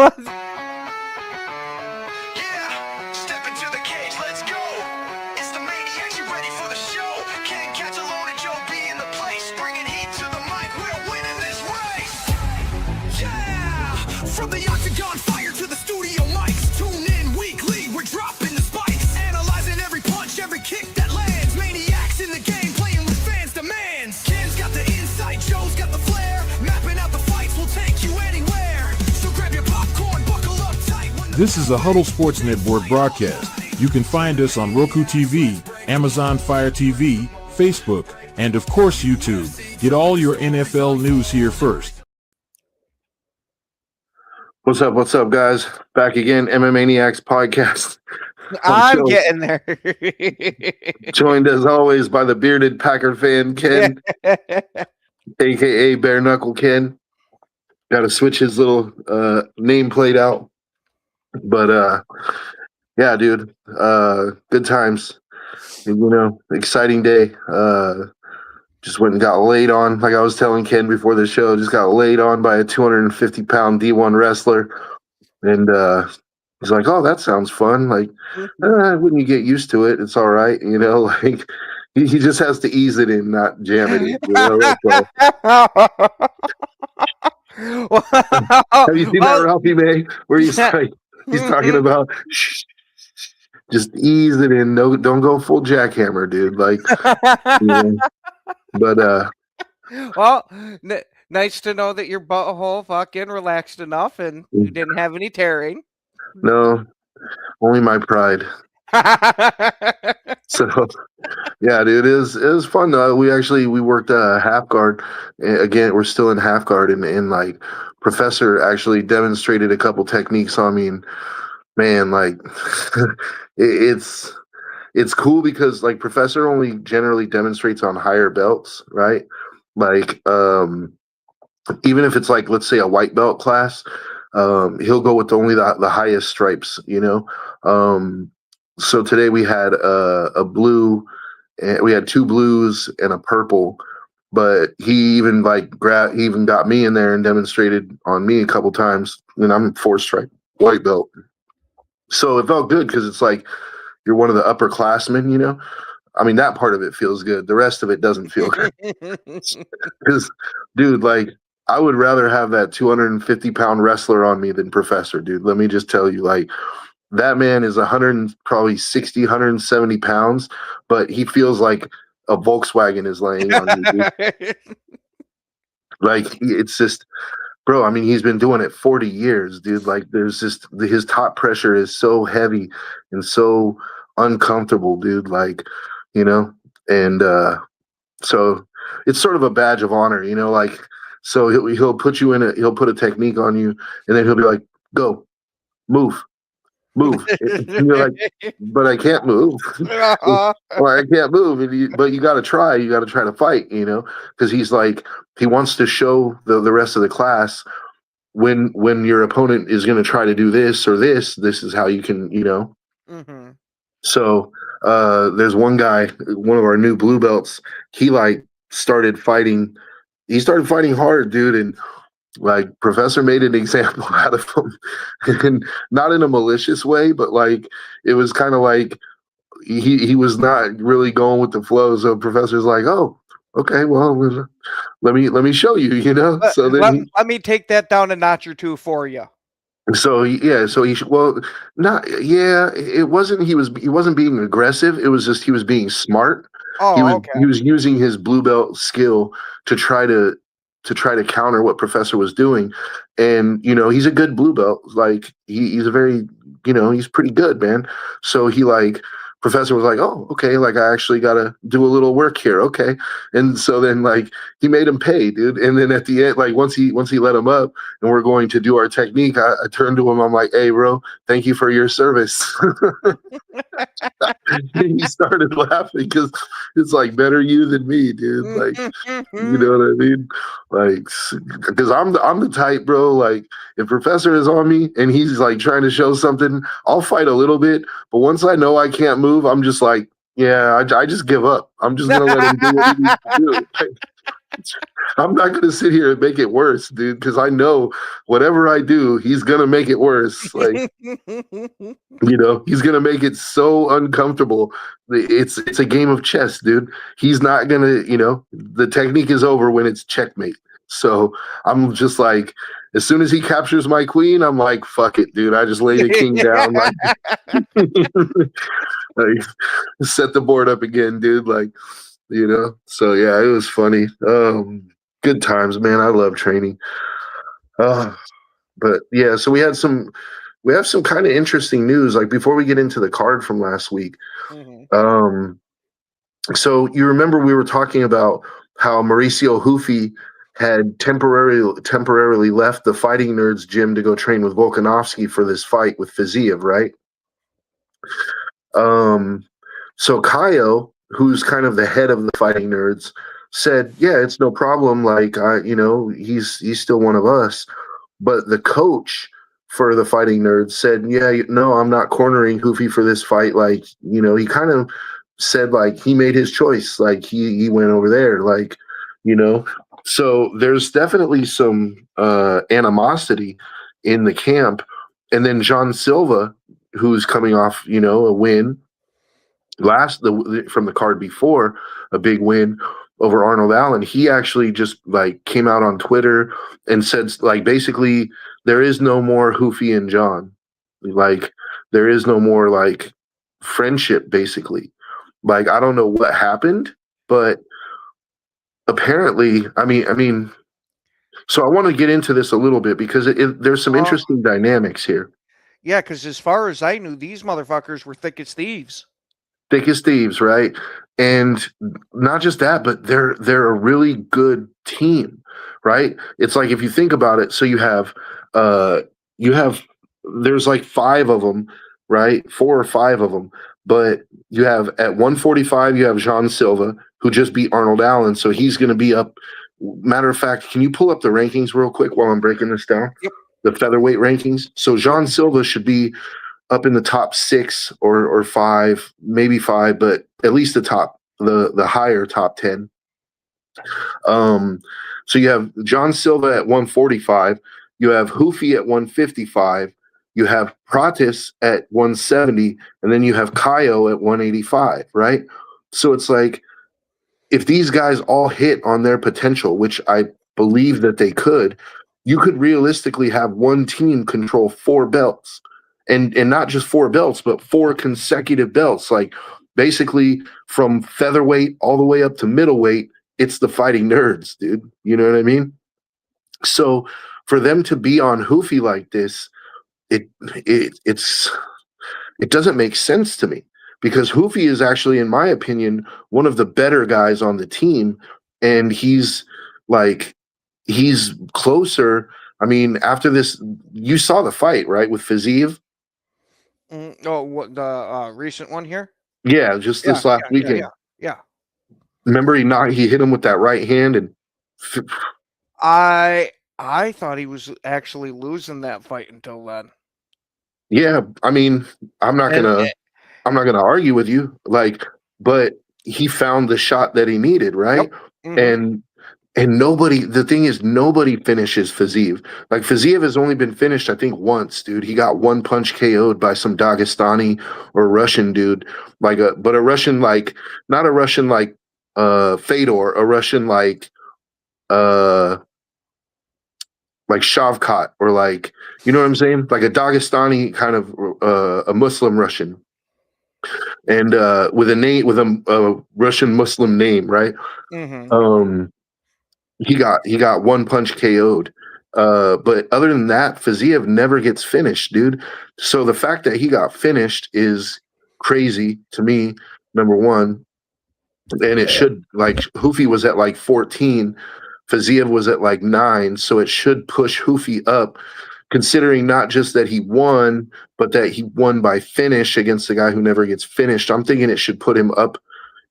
Yeah, step into the cage, let's go. It's the Maniacs, you ready for the show? Can't catch a load of Joe B in the place. Bringing heat to the mic, we're winning this race. Yeah, from the octagon fire to the studio mics. Tune in weekly, we're dropping the spikes. Analyzing every punch, every kick that lands. Maniacs in the game, playing with fans' demands. Ken's got the insight, Joe's got the flair. Mapping out the fights, will take you anywhere. So grab your popcorn, buckle up tight. This is a Huddle Sports Network broadcast. You can find us on Roku TV, Amazon Fire TV, Facebook, and of course YouTube. Get all your NFL news here first. What's up, guys? Back again, MMAniacs Podcast. I'm getting there. Joined as always by the bearded Packer fan, Ken, a.k.a. Bare Knuckle Ken. Got to switch his little nameplate out. But, yeah, dude, good times. Exciting day. Just went and got laid on, like I was telling Ken before the show, just got laid on by a 250-pound D1 wrestler. And he's like, oh, that sounds fun. Like, when you get used to it, it's all right. Like he just has to ease it in, not jam it in. Have you seen that Ralphie May where he's talking about just ease it in. No, don't go full jackhammer, dude. Like, But well, nice to know that your butthole fucking relaxed enough and you didn't have any tearing. No, only my pride. So yeah, dude, it was fun though. We worked half guard. Again, we're still in half guard, and like Professor actually demonstrated a couple techniques on me, and man, like it's cool because like Professor only generally demonstrates on higher belts, right? Like even if it's like, let's say, a white belt class, he'll go with only the highest stripes, so today we had a blue, and we had two blues and a purple, but he even got me in there and demonstrated on me a couple times, and I'm 4-stripe white belt. So it felt good because it's like you're one of the upperclassmen, I mean, that part of it feels good. The rest of it doesn't feel good. Because, dude, like, I would rather have that 250-pound wrestler on me than Professor, dude. Let me just tell you, like, that man is 160, 170 pounds, but he feels like a Volkswagen is laying on me, dude. Like, it's just, bro, I mean, he's been doing it 40 years, dude. Like, there's just, his top pressure is so heavy and so uncomfortable, dude. Like, and so it's sort of a badge of honor, like, so he'll put you in he'll put a technique on you, and then he'll be like, go, move. And you're like, but I can't move. Well, I can't move. But you got to try. You got to try to fight, because he's like, he wants to show the rest of the class when your opponent is going to try to do this or this is how you can, Mm-hmm. So there's one guy, one of our new blue belts, he started fighting hard, dude, and like Professor made an example out of him, and not in a malicious way, but like it was kind of like he was not really going with the flow. So Professor's like, oh, okay, well, let me show you, So then let me take that down a notch or two for you. So it wasn't being aggressive. It was just he was being smart. Oh, He was using his blue belt skill to try to counter what Professor was doing. And he's a good blue belt. Like he's a very he's pretty good, man. So Professor was like, oh, okay, like I actually got to do a little work here. Okay. And so then like he made him pay, dude. And then at the end, like once he let him up and we're going to do our technique, I turned to him. I'm like, hey, bro, thank you for your service. And he started laughing because it's like better you than me, dude. Like, you know what I mean? Like, because I'm the type, bro. Like if Professor is on me and he's like trying to show something, I'll fight a little bit. But once I know I can't move, I'm just like, yeah, I just give up. I'm just gonna let him do what he needs to do. I'm not going to sit here and make it worse, dude, because I know whatever I do, he's going to make it worse. Like, he's going to make it so uncomfortable. It's a game of chess, dude. He's not going to, the technique is over when it's checkmate. So I'm just like, as soon as he captures my queen, I'm like, fuck it, dude. I just lay the king down, like set the board up again, dude. Like, So yeah, it was funny. Good times, man. I love training. But yeah, so we have some kind of interesting news. Like before we get into the card from last week. Mhm. So you remember we were talking about how Mauricio Hoofy had temporarily left the Fighting Nerds gym to go train with Volkanovski for this fight with Fiziev, right? So Kaio, who's kind of the head of the Fighting Nerds, said, "Yeah, it's no problem. Like, he's still one of us." But the coach for the Fighting Nerds said, "Yeah, no, I'm not cornering Hoofy for this fight." Like, he kind of said like he made his choice. Like he went over there. Like, So there's definitely some animosity in the camp. And then John Silva, who's coming off, a win from the card before, a big win over Arnold Allen, he actually just like came out on Twitter and said like basically there is no more Hoofy and John. Like there is no more like friendship basically. Like I don't know what happened, but apparently, I mean, so I want to get into this a little bit because there's some interesting dynamics here. Yeah, because as far as I knew, these motherfuckers were thick as thieves. Thick as thieves, right? And not just that, but they're a really good team, right? It's like if you think about it, so you have there's like 5 of them, right? 4 or 5 of them, but you have at 145 you have Jean Silva who just beat Arnold Allen, so he's going to be up. Matter of fact, can you pull up the rankings real quick while I'm breaking this down? Yep. The featherweight rankings. So Jean Silva should be up in the top 6 or 5, maybe 5, but at least the higher top 10. So you have John Silva at 145, you have Hoofy at 155, you have Pratis at 170, and then you have Kaio at 185, right? So it's like if these guys all hit on their potential, which I believe that they could, you could realistically have one team control 4 belts. And not just 4 belts, but 4 consecutive belts. Like basically from featherweight all the way up to middleweight, it's the Fighting Nerds, dude. You know what I mean? So for them to be on Hoofy like this, it doesn't make sense to me because Hoofy is actually, in my opinion, one of the better guys on the team, and he's closer. I mean, after this, you saw the fight, right, with Fiziev? What the recent one here? Yeah, just this last weekend. Yeah. Remember he hit him with that right hand and I thought he was actually losing that fight until then. yeah, I mean, I'm not gonna argue with you, like, but he found the shot that he needed, right? Yep. Mm-hmm. And the thing is, nobody finishes Fiziev. Like Fiziev has only been finished, I think, once, dude. He got 1 punch KO'd by some Dagestani or Russian dude, but a Russian not a Russian Fedor, a Russian like Shavkat or you know what I'm saying? Like a Dagestani kind of a Muslim Russian. And with a Russian Muslim name, right? Mm-hmm. He got 1 punch KO'd. But other than that, Fiziev never gets finished, dude. So the fact that he got finished is crazy to me, number one. And it should, Hoofy was at 14, Fiziev was at 9, so it should push Hoofy up, considering not just that he won, but that he won by finish against the guy who never gets finished. I'm thinking it should put him up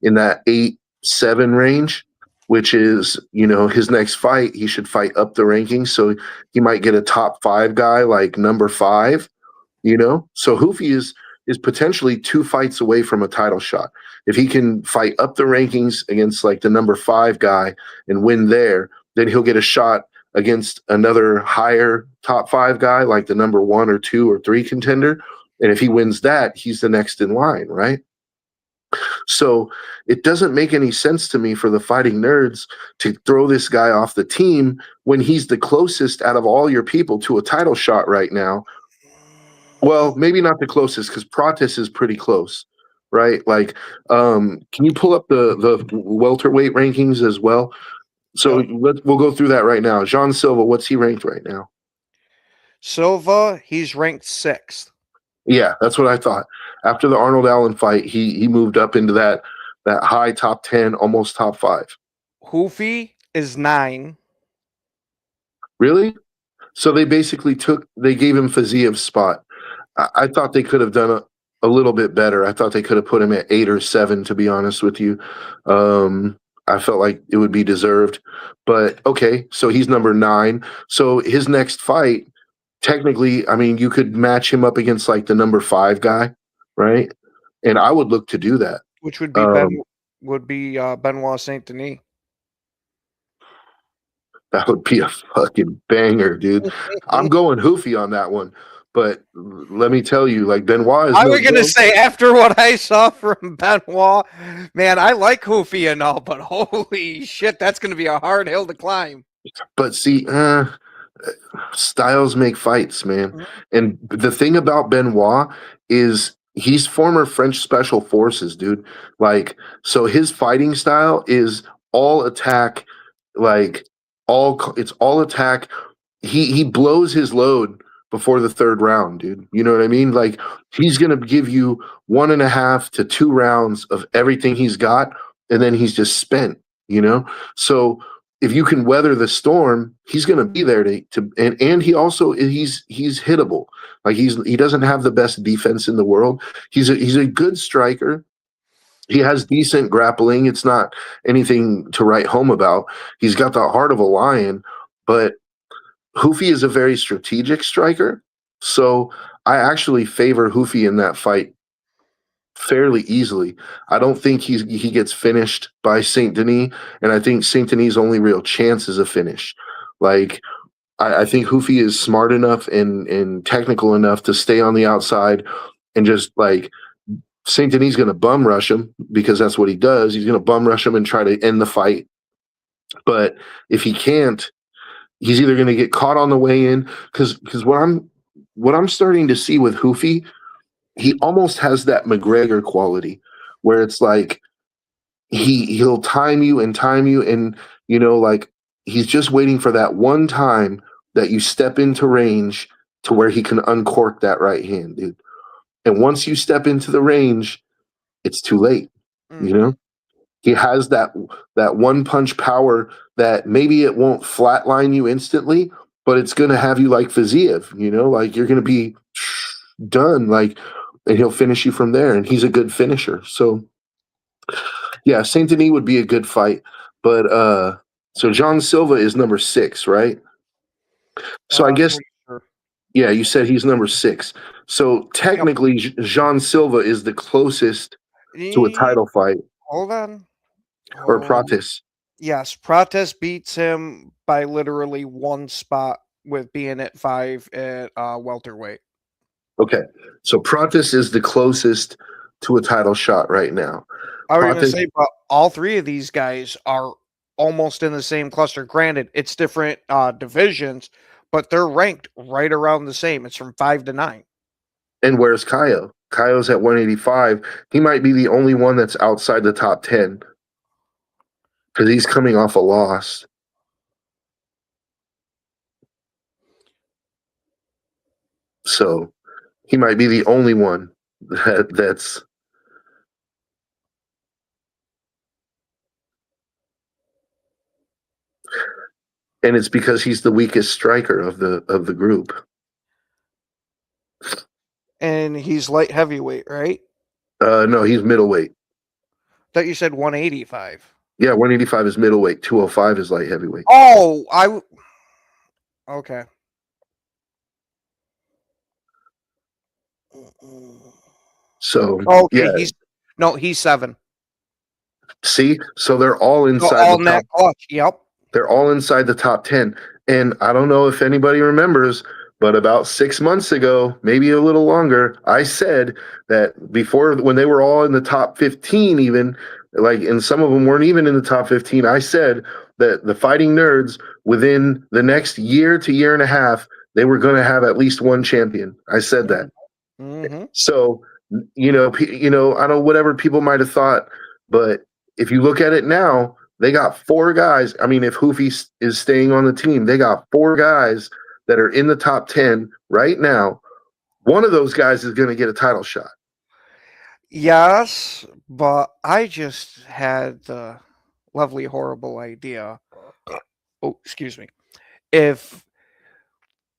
in that 8-7 range, which is, his next fight, he should fight up the rankings. So he might get a top 5 guy, like number 5, So Hoofy is is potentially 2 fights away from a title shot. If he can fight up the rankings against like the number 5 guy and win there, then he'll get a shot against another higher top 5 guy, like the number 1 or 2 or 3 contender. And if he wins that, he's the next in line, right? So it doesn't make any sense to me for the Fighting Nerds to throw this guy off the team when he's the closest out of all your people to a title shot right now. Well, maybe not the closest because Pratis is pretty close, right? Like, can you pull up the welterweight rankings as well? So we'll go through that right now. Jean Silva, what's he ranked right now? Silva, he's ranked 6th. Yeah, that's what I thought. After the Arnold Allen fight, he moved up into that high top 10, almost top 5. Hoofy is 9. Really? So they basically gave him Faziev's spot. I thought they could have done a little bit better. I thought they could have put him at 8 or 7, to be honest with you. I felt like it would be deserved. But okay, so he's number 9. So his next fight, technically, I mean, you could match him up against like the number 5 guy, right? And I would look to do that. Which would be Benoit Saint Denis. That would be a fucking banger, dude. I'm going Hoofy on that one. But let me tell you, like Benoit is. I was gonna say after what I saw from Benoit, man, I like Hoofy and all, but holy shit, that's gonna be a hard hill to climb. But see, styles make fights, man. Mhm. And the thing about Benoit is he's former French special forces, dude. Like, so his fighting style is all attack, like it's all attack. He blows his load before the 3rd round, dude. You know what I mean? Like, he's gonna give you 1.5 to 2 rounds of everything he's got, and then he's just spent, you know? So if you can weather the storm, he's going to be there and he also he's hittable. Like he doesn't have the best defense in the world. He's a good striker. He has decent grappling. It's not anything to write home about. He's got the heart of a lion, but Hoofy is a very strategic striker. So I actually favor Hoofy in that fight fairly easily. I don't think he gets finished by Saint Denis, and I think Saint Denis' only real chance is a finish. Like, I think Hoofy is smart enough and technical enough to stay on the outside and just like Saint Denis going to bum rush him because that's what he does. He's going to bum rush him and try to end the fight. But if he can't, he's either going to get caught on the way in because what I'm starting to see with Hoofy, he almost has that McGregor quality where it's like he'll time you and you know, like he's just waiting for that one time that you step into range to where he can uncork that right hand, dude. And once you step into the range, it's too late. You know? He has that one punch power that maybe it won't flatline you instantly, but it's gonna have you like Faziev, you know, like you're gonna be done, like, and he'll finish you from there. And he's a good finisher. So yeah, Saint Denis would be a good fight. But so Jean Silva is number 6, right? So I guess yeah, you said he's number 6. So technically Jean Silva is the closest to a title fight. Hold on. Or Pratis. Yes, Pratis beats him by literally 1 spot with being at 5 at welterweight. Okay, so Pratis is the closest to a title shot right now. I was going to say, but all 3 of these guys are almost in the same cluster. Granted, it's different divisions, but they're ranked right around the same. It's from 5 to 9. And where's Kaio? Kaio's at 185. He might be the only one that's outside the top 10 because he's coming off a loss. So he might be the only one that's and it's because he's the weakest striker of the group. And he's light heavyweight, right? No, he's middleweight. Thought you said 185. Yeah, 185 is middleweight. 205 is light heavyweight. Oh, okay. So Okay, yeah, he's 7. see, so they're all So inside all the in top. that clutch. Yep. They're all inside the top 10. And I don't know if anybody remembers, but about 6 months ago, maybe a little longer, I said that before, when they were all in the top 15, even like, and some of them weren't even in the top 15, I said that the Fighting Nerds, within the next year to year and a half, they were going to have at least one champion. I said that. Mm-hmm. So, I don't, whatever people might have thought, but if you look at it now, they got 4 guys. I mean, if Hoofy is staying on the team, they got 4 guys that are in the top 10 right now. One of those guys is going to get a title shot. Yes, but I just had the lovely, horrible idea. Oh, excuse me. If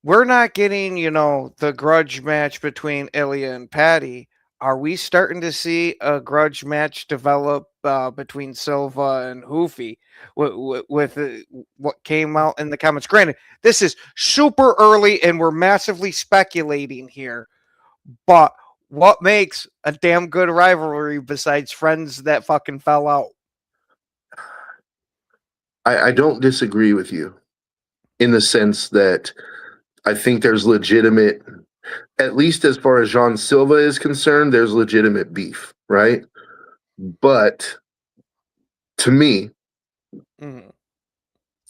we're not getting, the grudge match between Ilya and Patty, are we starting to see a grudge match develop between Silva and Hoofy with what came out in the comments? Granted, this is super early and we're massively speculating here, but what makes a damn good rivalry besides friends that fucking fell out? I don't disagree with you in the sense that I think there's legitimate, at least as far as Jean Silva is concerned, there's legitimate beef, right? But to me, Mhm.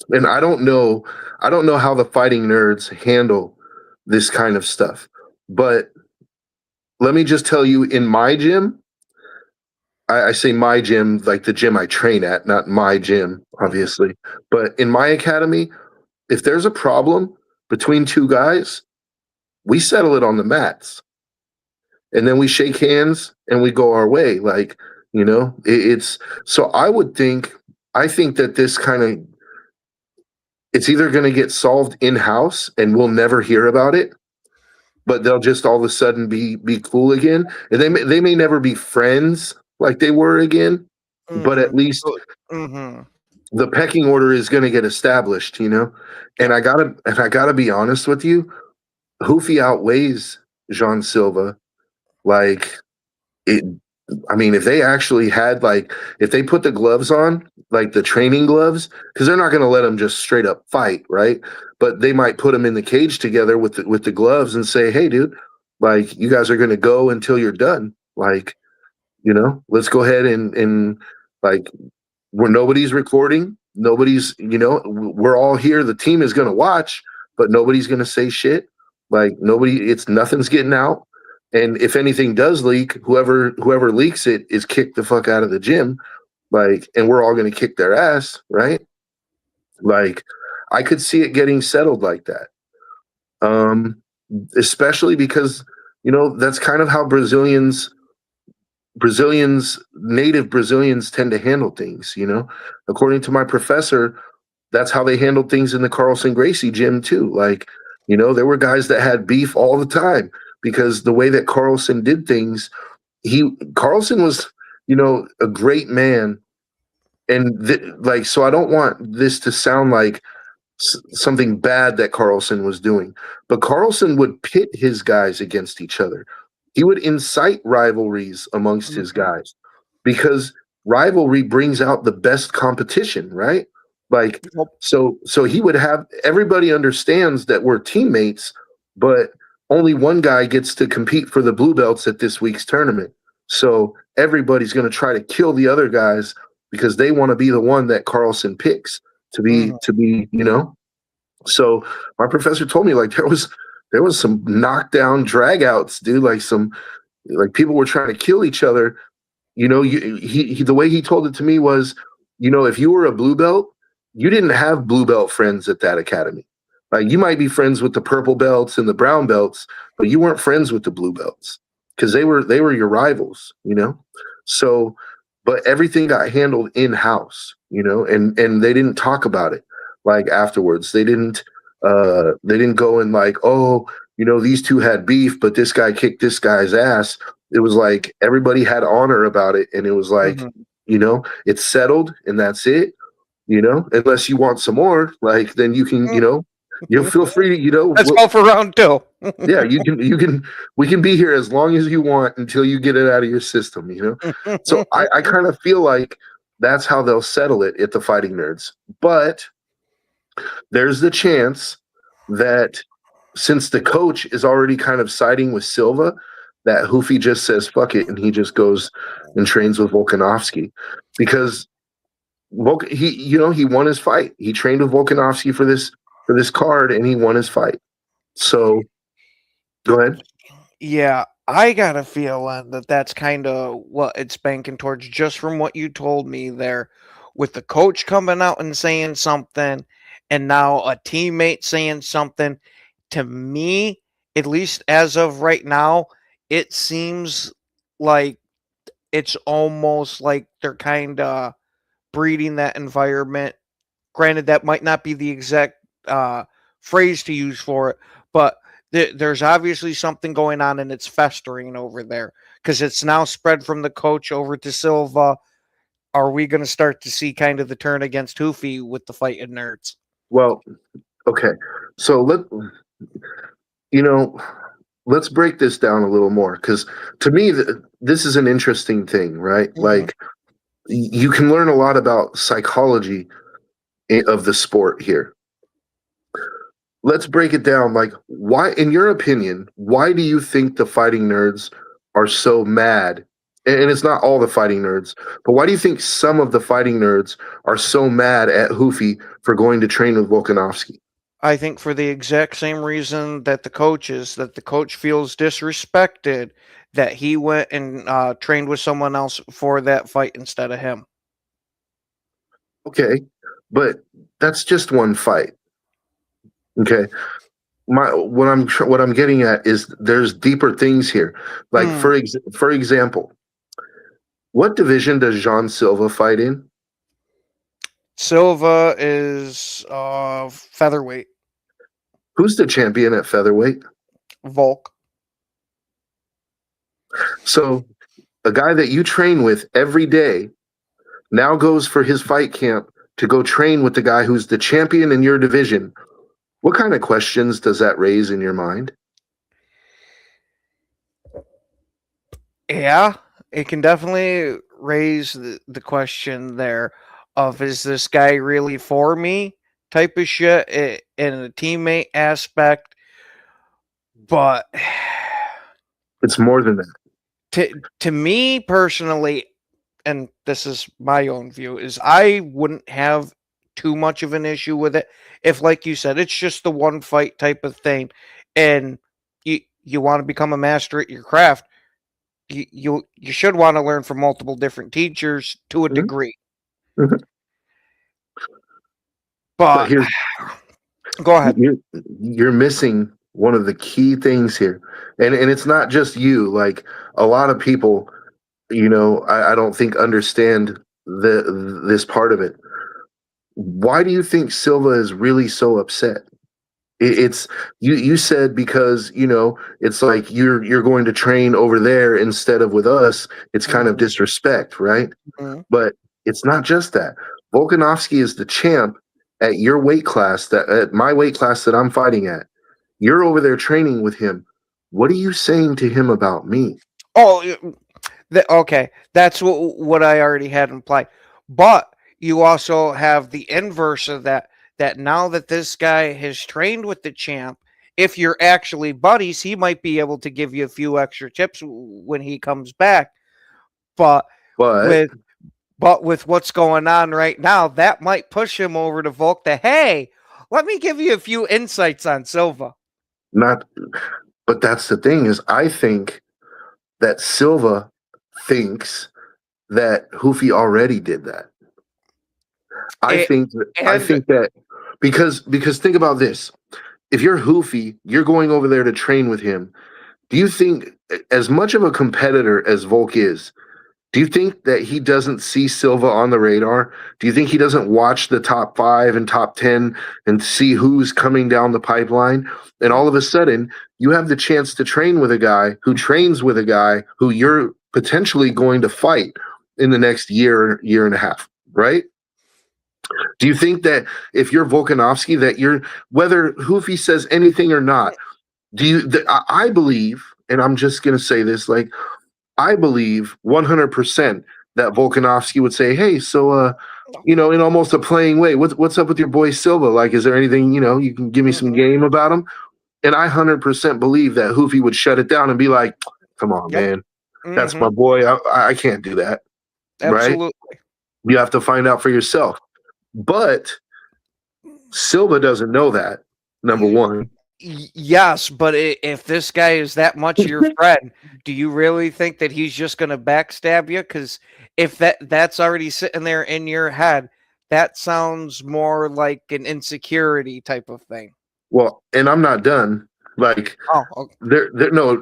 and I don't know how the Fighting Nerds handle this kind of stuff, but let me just tell you, in my gym, I say my gym, like the gym I train at, not my gym, obviously, but in my academy, if there's a problem between 2 guys, we settle it on the mats, and then we shake hands and we go our way. Like, it's so I think that this kind of, it's either going to get solved in house and we'll never hear about it, but they'll just all of a sudden be cool again, and they may never be friends like they were again, but at least Mm-hmm. the pecking order is going to get established, And I gotta be honest with you, Hoofy outweighs Jean Silva. Like, it, I mean, if they actually had, like, if they put the gloves on, like the training gloves, because they're not going to let them just straight up fight, right? But they might put them in the cage together with the gloves and say, "Hey, dude, like, you guys are going to go until you're done. Like, let's go ahead and like, where nobody's recording, nobody's, we're all here. The team is going to watch, but nobody's going to say shit. Like, nothing's getting out." And if anything does leak, whoever leaks it is kicked the fuck out of the gym. Like, and we're all going to kick their ass, right? Like, I could see it getting settled like that. Especially because, that's kind of how native Brazilians tend to handle things, According to my professor, that's how they handled things in the Carlson Gracie gym too. Like, there were guys that had beef all the time because the way that Carlson did things, Carlson was, a great man. And so I don't want this to sound like something bad that Carlson was doing, but Carlson would pit his guys against each other. He would incite rivalries amongst his guys because rivalry brings out the best competition, right? Like, so he would have, everybody understands that we're teammates, but only one guy gets to compete for the blue belts at this week's tournament. So everybody's going to try to kill the other guys because they want to be the one that Carlson picks to be, So my professor told me, like, there was some knockdown dragouts, dude. Like people were trying to kill each other. The way he told it to me was, if you were a blue belt, you didn't have blue belt friends at that academy. Like, you might be friends with the purple belts and the brown belts, but you weren't friends with the blue belts because they were your rivals, So, but everything got handled in house, and they didn't talk about it like afterwards. They didn't go and like, oh, these two had beef, but this guy kicked this guy's ass. It was like everybody had honor about it, and it was like, it's settled and that's it. Unless you want some more, like, then you can, You feel free to, Let's go for round 2. yeah, we can be here as long as you want until you get it out of your system. So I kind of feel like that's how they'll settle it at the Fighting Nerds. But there's the chance that since the coach is already kind of siding with Silva, that Hoofy just says fuck it and he just goes and trains with Volkanovski, because he won his fight. He trained with Volkanovski for this card and he won his fight. So go ahead. Yeah, I got a feeling that that's kind of what it's banking towards, just from what you told me there, with the coach coming out and saying something, and now a teammate saying something. To me, at least as of right now, it seems like it's almost like they're kind of breeding that environment. Granted, that might not be the exact phrase to use for it, but there's obviously something going on and it's festering over there because it's now spread from the coach over to Silva. Are we going to start to see kind of the turn against Hoofy with the Fighting Nerds? Well, okay. So let's break this down a little more, because to me, this is an interesting thing, right? Mm-hmm. Like, you can learn a lot about psychology of the sport here. Let's break it down. Like, why, in your opinion, why do you think the Fighting Nerds are so mad? And it's not all the Fighting Nerds, but why do you think some of the Fighting Nerds are so mad at Hoofy for going to train with Volkanovski? I think for the exact same reason that the coach feels disrespected that he went and trained with someone else for that fight instead of him. Okay, but that's just one fight. Okay, what I'm getting at is there's deeper things here. Like for example, what division does Jean Silva fight in? Silva is featherweight. Who's the champion at featherweight? Volk. So a guy that you train with every day now goes for his fight camp to go train with the guy who's the champion in your division. What kind of questions does that raise in your mind? Yeah, it can definitely raise the question there of, is this guy really for me type of shit in a teammate aspect. But it's more than that. To me personally, and this is my own view, is I wouldn't have too much of an issue with it if, like you said, it's just the one fight type of thing and you want to become a master at your craft. You should want to learn from multiple different teachers to a degree. Mm-hmm. But go ahead. You're missing one of the key things here. And it's not just you. Like, a lot of people, I don't think understand this part of it. Why do you think Silva is really so upset? It's you said because it's like you're going to train over there instead of with us. It's kind of disrespect, right? Mm-hmm. But it's not just that. Volkanovski is the champ at your weight class, at my weight class that I'm fighting at. You're over there training with him. What are you saying to him about me? Oh, okay. That's what I already had implied. But you also have the inverse of that now that this guy has trained with the champ, if you're actually buddies, he might be able to give you a few extra tips when he comes back. But with what's going on right now, that might push him over to Volk to, hey, let me give you a few insights on Silva. But that's the thing, is I think that Silva thinks that Hoofy already did that. I think that because think about this. If you're Hoofy, you're going over there to train with him. Do you think, as much of a competitor as Volk is, do you think that he doesn't see Silva on the radar? Do you think he doesn't watch the top 5 and top 10 and see who's coming down the pipeline? And all of a sudden, you have the chance to train with a guy who trains with a guy who you're potentially going to fight in the next year and a half, right? Do you think that if you're Volkanovski, that you're, whether Hoofy says anything or not, do you? I believe, and I'm just gonna say this, like I believe 100% that Volkanovski would say, "Hey, so in almost a playing way, what's up with your boy Silva? Like, is there anything you can give me some game about him?" And I 100% believe that Hoofy would shut it down and be like, "Come on, Yep. man, that's my boy. I can't do that, right? Absolutely. You have to find out for yourself." But Silva doesn't know that. Number one. Yes, but if this guy is that much your friend, do you really think that he's just going to backstab you? Because if that's already sitting there in your head, that sounds more like an insecurity type of thing. Well, and I'm not done. Like, Oh, okay. no,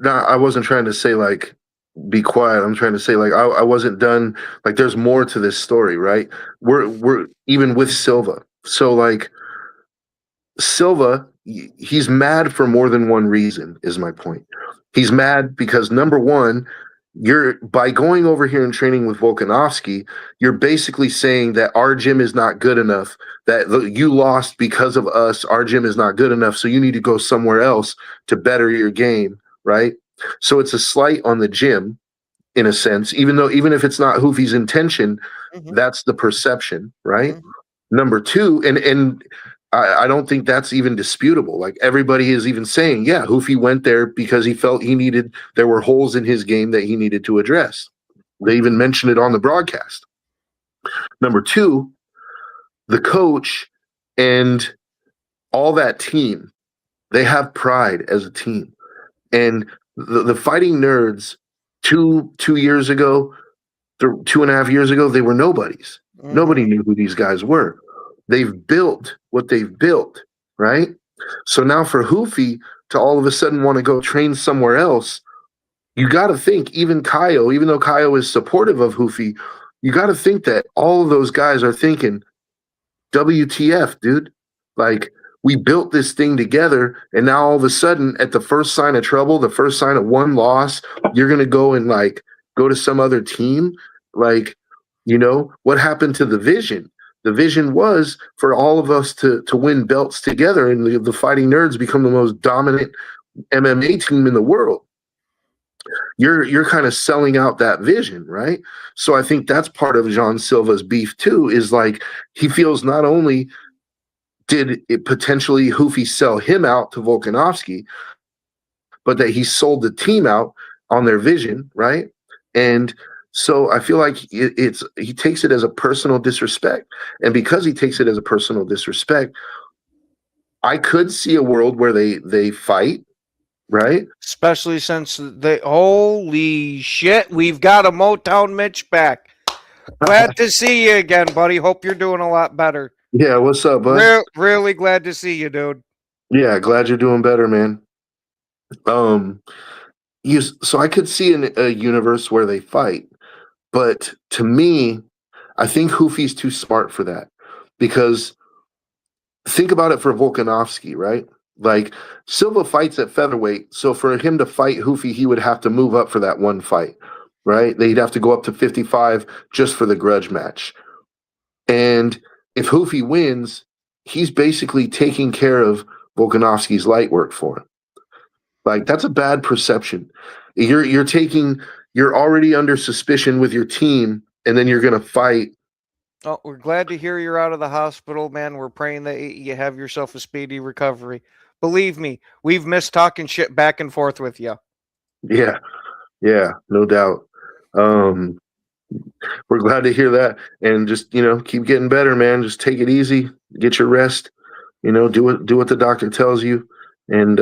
I wasn't trying to say like be quiet. I'm trying to say like I wasn't done. Like, there's more to this story, right? We're even with Silva. So like Silva, he's mad for more than one reason, is my point. He's mad because number one, you're by going over here and training with Volkanovski, you're basically saying that our gym is not good enough, that you lost because of us, our gym is not good enough, so you need to go somewhere else to better your game, right? So it's a slight on the gym in a sense, even if it's not Hoofy's intention, that's the perception, right? Number two, and I don't think that's even disputable. Like, everybody is even saying, yeah, Hoofy went there because he felt there were holes in his game that he needed to address. They even mentioned it on the broadcast. Number two, the coach and all that team, they have pride as a team. And the Fighting Nerds, two years ago, 2.5 years ago, they were nobodies. Nobody knew who these guys were. They've built what they've built, right? So now for Hoofy to all of a sudden want to go train somewhere else, you got to think, even Kaio, even though Kaio is supportive of Hoofy, you got to think that all of those guys are thinking, WTF, dude? Like, we built this thing together, and now all of a sudden, at the first sign of trouble, the first sign of one loss, you're going to go and like go to some other team? Like, what happened to the vision? The vision was for all of us to win belts together, and the Fighting Nerds become the most dominant MMA team in the world. You're kind of selling out that vision, right? So I think that's part of Jean Silva's beef too, is like he feels not only did it potentially Hoofy sell him out to Volkanovski, but that he sold the team out on their vision, right? And so I feel like he takes it as a personal disrespect. And because he takes it as a personal disrespect, I could see a world where they fight, right? Especially since holy shit, we've got a Motown Mitch back. Glad to see you again, buddy. Hope you're doing a lot better. Yeah, what's up, bud? Really glad to see you, dude. Yeah, glad you're doing better, man. So I could see a universe where they fight. But to me, I think Hoofy's too smart for that. Because think about it for Volkanovski, right? Like, Silva fights at featherweight, so for him to fight Hoofy, he would have to move up for that one fight, right? They'd have to go up to 55 just for the grudge match. And if Hoofy wins, he's basically taking care of Volkanovski's light work for him. Like, that's a bad perception. You're already under suspicion with your team, and then you're going to fight. Oh, we're glad to hear you're out of the hospital, man. We're praying that you have yourself a speedy recovery. Believe me, we've missed talking shit back and forth with you. Yeah, no doubt. We're glad to hear that, and just keep getting better, man. Just take it easy, get your rest. Do what the doctor tells you, and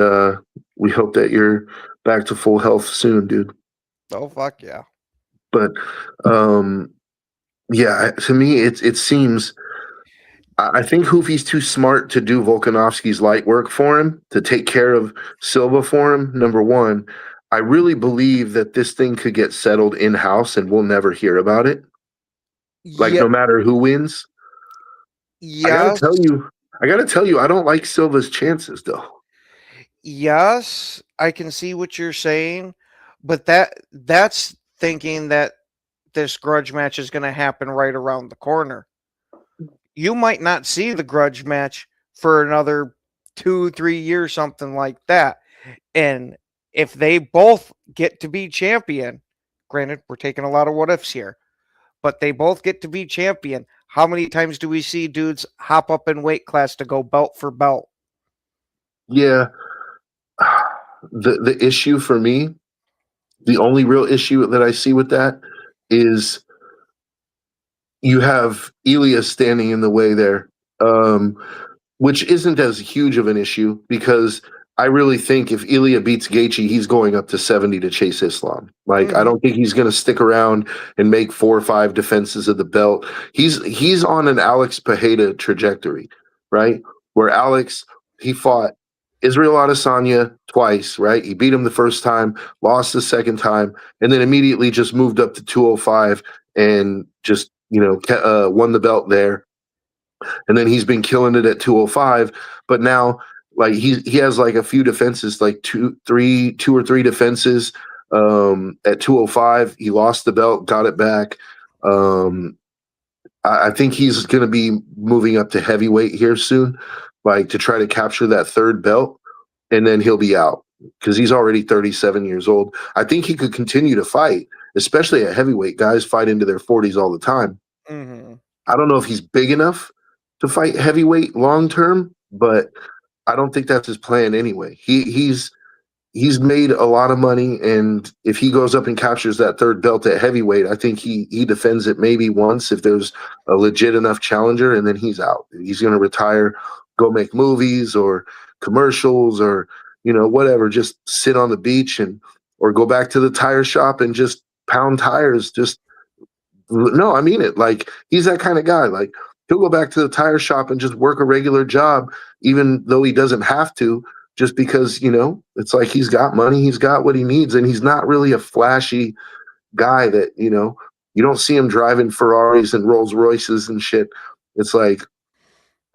we hope that you're back to full health soon, dude. Oh, fuck yeah. But yeah, to me, it seems. I think Hoofy's too smart to do Volkanovski's light work for him, to take care of Silva for him. Number one, I really believe that this thing could get settled in-house and we'll never hear about it. Like, no matter who wins. Yes. I gotta tell you, I don't like Silva's chances, though. Yes, I can see what you're saying, but that's thinking that this grudge match is going to happen right around the corner. you might not see the grudge match for another 2-3 years, something like that. And if they both get to be champion, granted, we're taking a lot of what ifs here, but they both get to be champion. How many times do we see dudes hop up in weight class to go belt for belt? Yeah. The issue for me, the only real issue that I see with that is you have Ilya standing in the way there, which isn't as huge of an issue because I really think if Ilya beats Gaethje, he's going up to 70 to chase Islam. Like, I don't think he's going to stick around and make 4 or 5 defenses of the belt. He's on an Alex Pereira trajectory, right? Where Alex, he fought Israel Adesanya twice, right? He beat him the first time, lost the second time, and then immediately just moved up to 205 and just, won the belt there. And then he's been killing it at 205, but now like he has like a few defenses, like two or three defenses at 205. He lost the belt, got it back. I think he's going to be moving up to heavyweight here soon, like to try to capture that third belt, and then he'll be out because he's already 37 years old. I think he could continue to fight, especially at heavyweight. Guys fight into their 40s all the time. Mm-hmm. I don't know if he's big enough to fight heavyweight long term, but I don't think that's his plan anyway. He's made a lot of money, and if he goes up and captures that third belt at heavyweight, I think he defends it maybe once if there's a legit enough challenger, and then he's out. He's going to retire, go make movies or commercials or whatever, just sit on the beach or go back to the tire shop and just pound tires. No, I mean it. Like, he's that kind of guy. Like, he'll go back to the tire shop and just work a regular job, even though he doesn't have to, just because, it's like he's got money, he's got what he needs, and he's not really a flashy guy that, you don't see him driving Ferraris and Rolls Royces and shit. It's like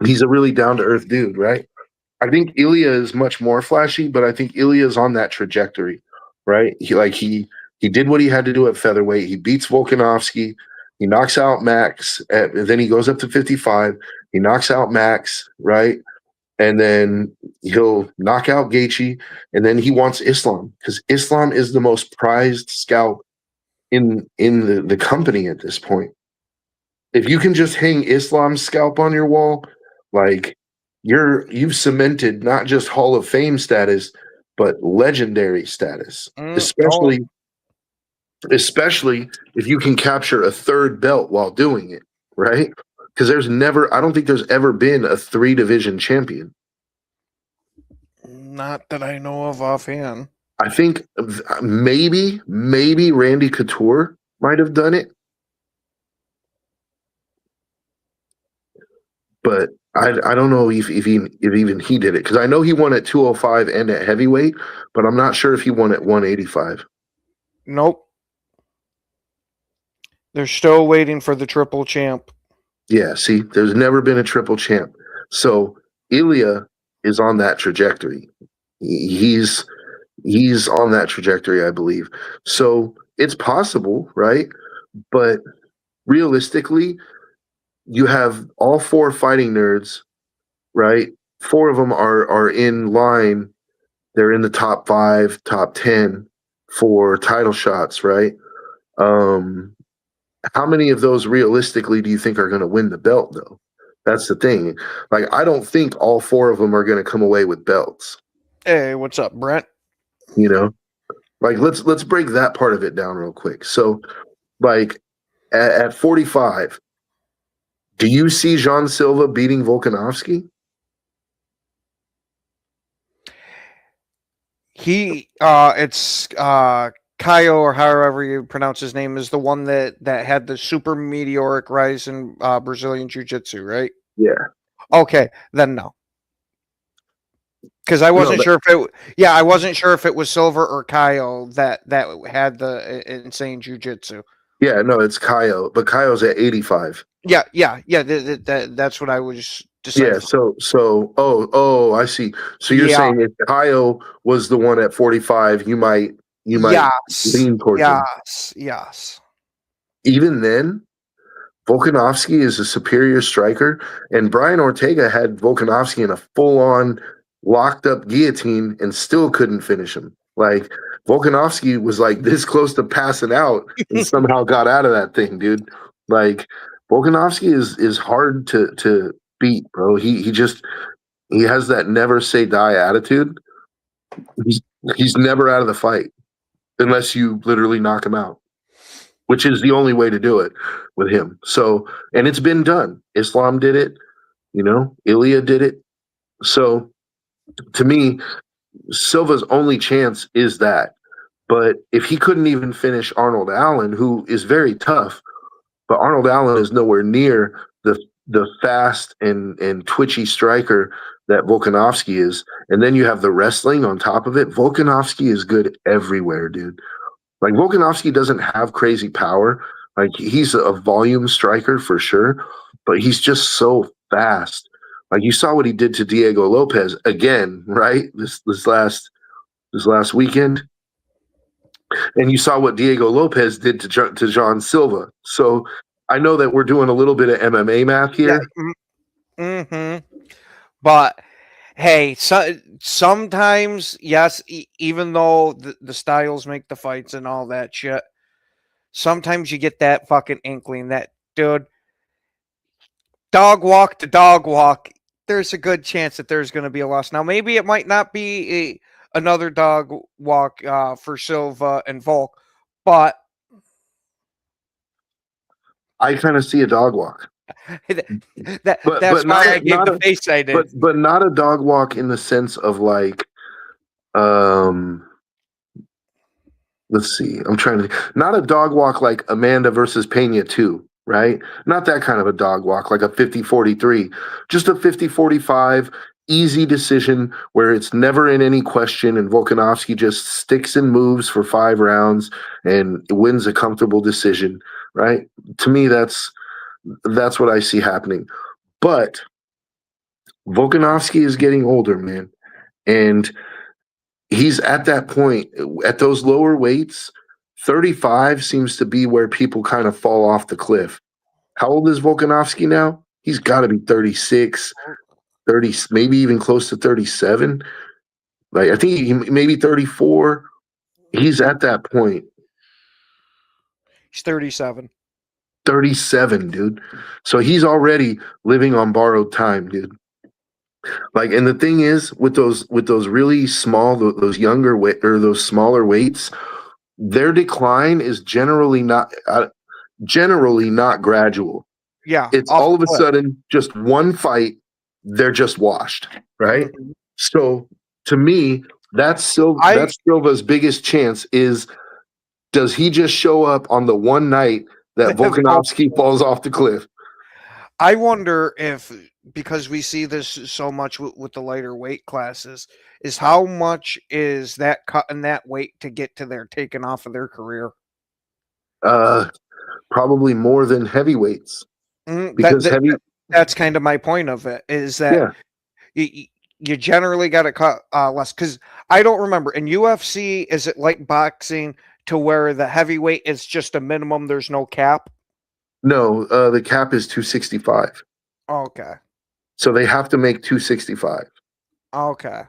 he's a really down-to-earth dude, right? I think Ilya is much more flashy, but I think Ilya is on that trajectory, right? He did what he had to do at featherweight. He beats Volkanovski. He knocks out Max. Then he goes up to 55. He knocks out Max, right? And then he'll knock out Gaethje. And then he wants Islam because Islam is the most prized scalp in the company at this point. If you can just hang Islam's scalp on your wall, like you've cemented not just Hall of Fame status, but legendary status, especially if you can capture a third belt while doing it, right? Because I don't think there's ever been a 3-division champion. Not that I know of offhand. I think maybe Randy Couture might have done it. But I don't know if even he did it, because I know he won at 205 and at heavyweight, but I'm not sure if he won at 185. Nope. They're still waiting for the triple champ. Yeah, see, there's never been a triple champ. So Ilya is on that trajectory. He's on that trajectory, I believe. So it's possible, right? But realistically, you have all 4 fighting nerds, right? 4 of them are in line. They're in the top 5, top 10 for title shots, right? How many of those realistically do you think are going to win the belt, though? That's the thing. Like, I don't think all 4 of them are going to come away with belts. Hey, what's up, Brent? Like, let's break that part of it down real quick. So, like, at 45, do you see Jean Silva beating Volkanovski? It's Caio, or however you pronounce his name, is the one that had the super meteoric rise in Brazilian Jiu-Jitsu, right? Yeah. Okay, then no. Because I wasn't sure if it was Silva or Caio that had the insane Jiu-Jitsu. Yeah, no, it's Caio, but Caio's at 85. Yeah. That's what I was deciding. Yeah. So, I see. So you're saying if Caio was the one at 45, you might lean towards him. Yes. Even then, Volkanovski is a superior striker, and Brian Ortega had Volkanovski in a full-on locked-up guillotine and still couldn't finish him. Like Volkanovski was like this close to passing out and somehow got out of that thing, dude. Like Volkanovski is hard to beat, bro. He has that never say die attitude. He's never out of the fight unless you literally knock him out, which is the only way to do it with him. So, and it's been done. Islam did it, Ilya did it. So, to me, Silva's only chance is that. But if he couldn't even finish Arnold Allen, who is very tough, but Arnold Allen is nowhere near the fast and twitchy striker that Volkanovski is, and then you have the wrestling on top of it. Volkanovski is good everywhere, dude. Like Volkanovski doesn't have crazy power. Like he's a volume striker for sure, but he's just so fast. Like you saw what he did to Diego Lopez again, right? This last weekend, and you saw what Diego Lopez did to John Silva. So I know that we're doing a little bit of MMA math here. Yeah. But hey, sometimes, yes, even though the styles make the fights and all that shit, sometimes you get that fucking inkling that, dude, dog walk to dog walk, there's a good chance that there's going to be a loss. Now, maybe it might not be another dog walk for Silva and Volk, but I kind of see a dog walk. That's why I gave the face I did. But not a dog walk in the sense of like, let's see. I'm trying to not a dog walk like Amanda versus Pena 2, right? Not that kind of a dog walk, like a 50-43. Just a 50-45 easy decision where it's never in any question, and Volkanovski just sticks and moves for 5 rounds and wins a comfortable decision, right? To me, that's what I see happening. But Volkanovski is getting older, man. And he's at that point, at those lower weights, 35 seems to be where people kind of fall off the cliff. How old is Volkanovski now? He's got to be 36, 30, maybe even close to 37. Like I think he maybe 34. He's at that point. He's 37. 37, dude. So he's already living on borrowed time, dude. Like, and the thing is, with those really small, those younger or those smaller weights, their decline is generally not gradual. Yeah, it's all of a sudden just one fight, they're just washed, right? Mm-hmm. So to me, that's Silva's biggest chance is, does he just show up on the one night that Volkanovski falls off the cliff? I wonder if, because we see this so much with the lighter weight classes, is how much is that cutting that weight to get to their taken off of their career? Probably more than heavyweights. Because that's kind of my point of it, is that you generally got to cut less. Because I don't remember, in UFC, is it like boxing to where the heavyweight is just a minimum, there's no cap? No, the cap is 265. Okay. So they have to make 265. Okay.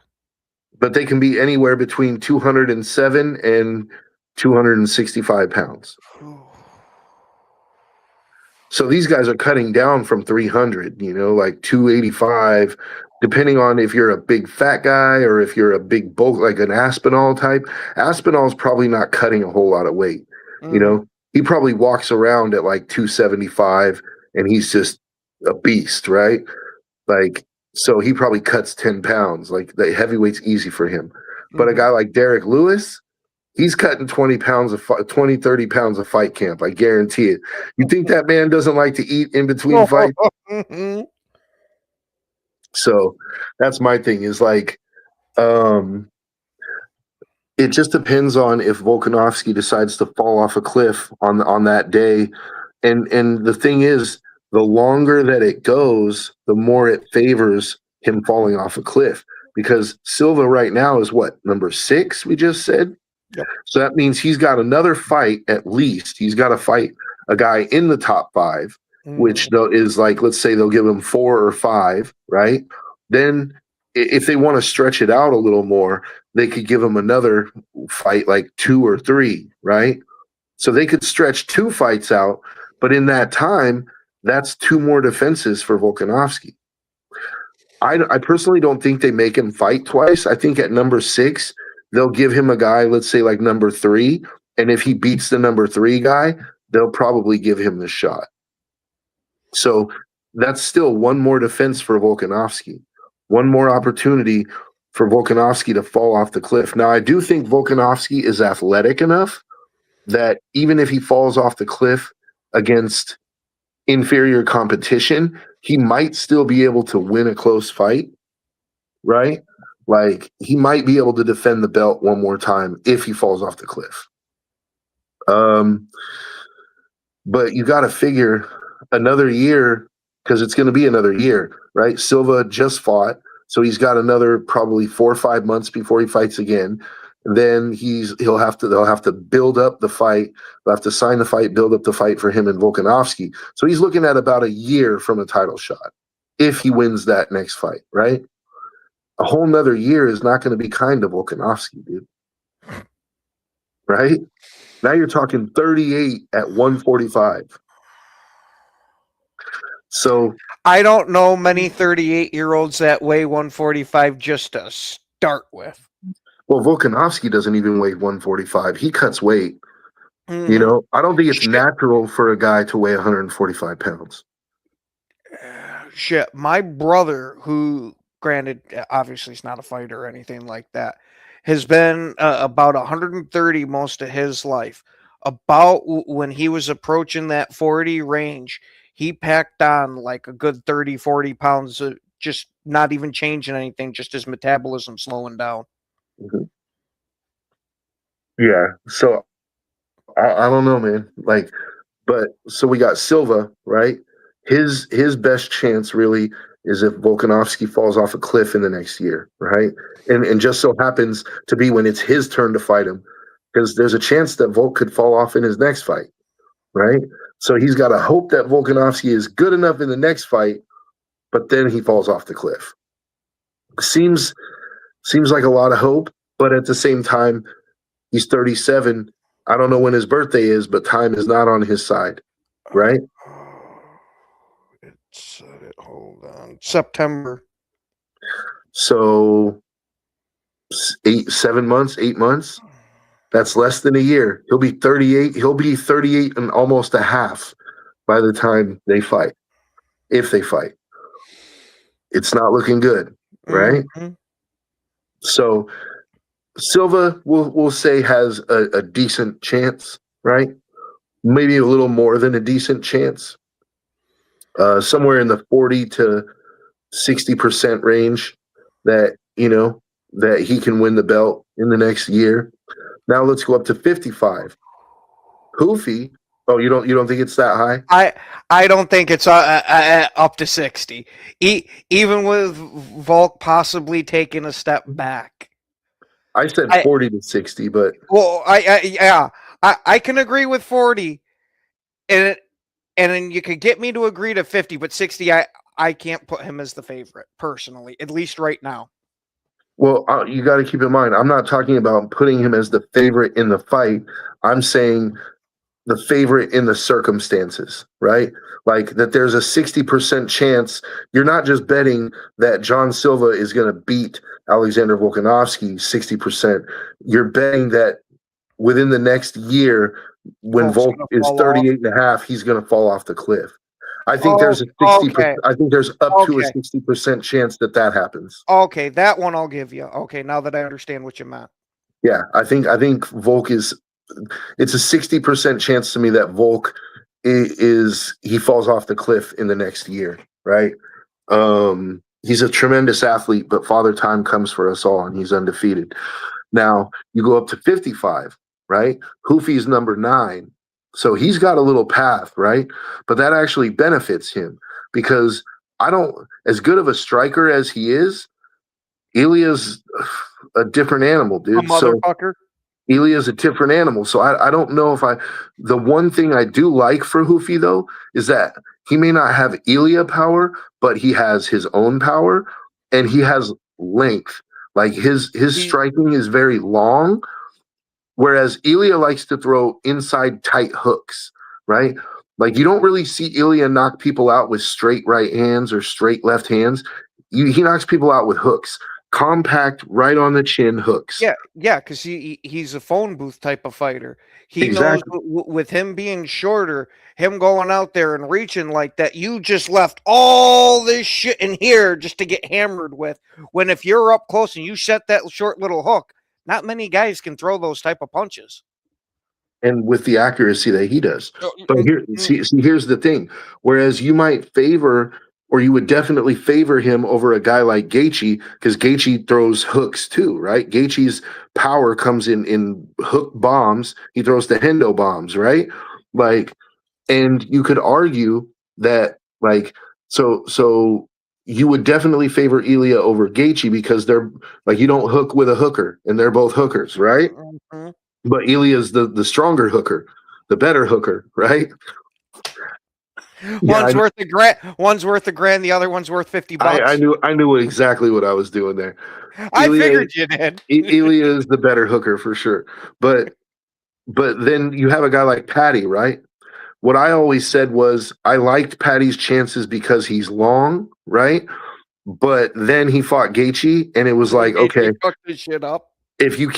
But they can be anywhere between 207 and 265 pounds. So these guys are cutting down from 300, like 285, depending on if you're a big fat guy or if you're a big bulk, like an Aspinall type. Aspinall's probably not cutting a whole lot of weight, He probably walks around at like 275 and he's just a beast, right? Like, so he probably cuts 10 pounds. Like the heavyweight's easy for him. But a guy like Derek Lewis, he's cutting 30 pounds of fight camp. I guarantee it. You think that man doesn't like to eat in between fights? So that's my thing, is like, it just depends on if Volkanovski decides to fall off a cliff on that day. And the thing is, the longer that it goes, the more it favors him falling off a cliff. Because Silva right now is what, number 6, we just said? Yep. So that means he's got another fight at least. He's got to fight a guy in the top 5. which is like, let's say they'll give him 4 or 5, right? Then if they want to stretch it out a little more, they could give him another fight, like 2 or 3, right? So they could stretch 2 fights out, but in that time, that's 2 more defenses for Volkanovski. I personally don't think they make him fight twice. I think at number 6, they'll give him a guy, let's say like number 3, and if he beats the number 3 guy, they'll probably give him the shot. So that's still 1 more defense for Volkanovski, 1 more opportunity for Volkanovski to fall off the cliff. Now, I do think Volkanovski is athletic enough that even if he falls off the cliff against inferior competition, he might still be able to win a close fight, right? Like, he might be able to defend the belt 1 more time if he falls off the cliff. But you got to figure another year, because it's going to be another year, right? Silva just fought, so he's got another probably 4 or 5 months before he fights again. Then they'll have to build up the fight. They'll have to sign the fight, build up the fight for him and Volkanovski. So he's looking at about a year from a title shot if he wins that next fight, right? A whole nother year is not going to be kind to Volkanovski, dude. Right? Now you're talking 38 at 145. So I don't know many 38-year-olds that weigh 145 just to start with. Well, Volkanovski doesn't even weigh 145. He cuts weight. You know, I don't think it's natural for a guy to weigh 145 pounds. Shit. My brother, who, granted, obviously he's not a fighter or anything like that, has been about 130 most of his life. About when he was approaching that 40 range, he packed on like a good 30, 40 pounds, of just not even changing anything, just his metabolism slowing down. Mm-hmm. Yeah, so I don't know, man. Like, but so we got Silva, right? His best chance really is if Volkanovski falls off a cliff in the next year, right? And just so happens to be when it's his turn to fight him, because there's a chance that Volk could fall off in his next fight, right? So he's got to hope that Volkanovski is good enough in the next fight, but then he falls off the cliff. Seems like a lot of hope, but at the same time, he's 37. I don't know when his birthday is, but time is not on his side, right? Hold on. September. So 8 months. That's less than a year. He'll be 38. He'll be 38 and almost a half by the time they fight. If they fight. It's not looking good, right? Mm-hmm. So Silva, we'll say, has a decent chance, right? Maybe a little more than a decent chance. Somewhere in the 40 to 60% range that he can win the belt in the next year. Now let's go up to 55. Hoofy. Oh, you don't think it's that high? I don't think it's up to 60. Even with Volk possibly taking a step back. I said 40 to 60, but I can agree with 40, and then you could get me to agree to 50, but 60, I can't put him as the favorite personally, at least right now. Well, you got to keep in mind, I'm not talking about putting him as the favorite in the fight. I'm saying the favorite in the circumstances, right? Like that there's a 60% chance. You're not just betting that John Silva is going to beat Alexander Volkanovski 60%. You're betting that within the next year, when Volk is 38 and a half, he's going to fall off the cliff. I think there's a 60%. Okay. I think there's up to a 60% chance that happens. Okay, that one I'll give you. Okay, now that I understand what you meant. Yeah, I think Volk is. It's a 60% chance to me that Volk he falls off the cliff in the next year, right? He's a tremendous athlete, but Father Time comes for us all, and he's undefeated. Now you go up to 55, right? Hoofy's number 9. So he's got a little path, right? But that actually benefits him because as good of a striker as he is, Ilya's a different animal, dude. Motherfucker. So Ilya's a different animal. So I don't know if the one thing I do like for Hoofy, though, is that he may not have Ilya power, but he has his own power, and he has length. Like his striking is very long, whereas Ilya likes to throw inside tight hooks, right? Like you don't really see Ilya knock people out with straight right hands or straight left hands. He knocks people out with hooks, compact, right on the chin hooks. Yeah, because he's a phone booth type of fighter. He Exactly. knows with him being shorter, him going out there and reaching like that, you just left all this shit in here just to get hammered with. When if you're up close and you set that short little hook, not many guys can throw those type of punches. And with the accuracy that he does. But here's the thing. Whereas you might favor, or you would definitely favor him over a guy like Gaethje, because Gaethje throws hooks too, right? Gaethje's power comes in hook bombs. He throws the Hendo bombs, right? Like, and you could argue that, like, so you would definitely favor Ilya over Gaethje because they're like, you don't hook with a hooker, and they're both hookers, right? Mm-hmm. But Ilya's the stronger hooker, the better hooker, right? One's worth a grand, the other one's worth $50. I knew exactly what I was doing there. I figured you did. Ilya is the better hooker for sure. But then you have a guy like Patty, right? What I always said was I liked Patty's chances because he's long, right? But then he fought Gaethje, and it was like, okay, fuck this shit up. if you